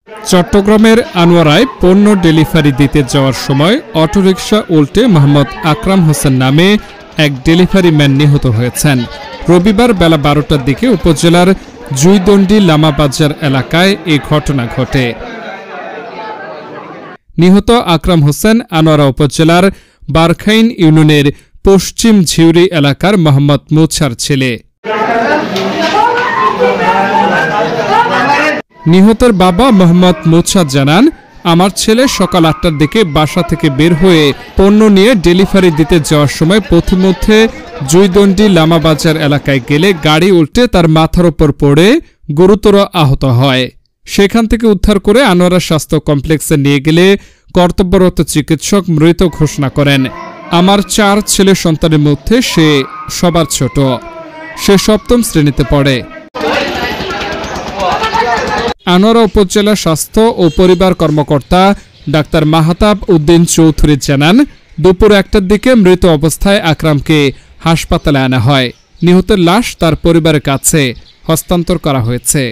চট্টগ্রামের আনোয়ারায় পণ্য ডেলিভারি দিতে যাওয়ার সময় অটোরিকশা উল্টে মোহাম্মদ আকরাম হোসেন নামে এক ডেলিভারি ম্যান নিহত হয়েছেন। রবিবার বেলা 12টার দিকে উপজেলার জুইদণ্ডী লামাবাজার এলাকায় এ ঘটনা ঘটে। নিহত আকরাম হোসেন আনোয়ারা উপজেলার বারখাইন ইউনিয়নের পশ্চিম ঝিউরি এলাকার মোহাম্মদ মুছার ছেলে। নিহতের বাবা মোহাম্মদ মুছা জানান, আমার ছেলে সকাল 8টার দিকে বাসা থেকে বের হয়ে পণ্য নিয়ে ডেলিভারি দিতে যাওয়ার সময় পথিমধ্যে জুইদণ্ডী লামাবাজার এলাকায় গেলে গাড়ি উল্টে তার মাথার উপর পড়ে গুরুতর আহত হয়। সেখান থেকে উদ্ধার করে আনোয়ারা স্বাস্থ্য কমপ্লেক্সে নিয়ে গেলে কর্তব্যরত চিকিৎসক মৃত ঘোষণা করেন। আমার 4 ছেলে সন্তানের মধ্যে সে সবার ছোট, সে 7ম শ্রেণীতে পড়ে। আনোয়ারা উপজেলা স্বাস্থ্য ও পরিবার কর্মকর্তা ডাক্তার মাহতাব উদ্দিন চৌধুরী জানান, দুপুর 1টার দিকে মৃত অবস্থায় আকরামকে হাসপাতালে আনা হয়। নিহতের লাশ তার পরিবারের কাছে হস্তান্তর করা হয়েছে।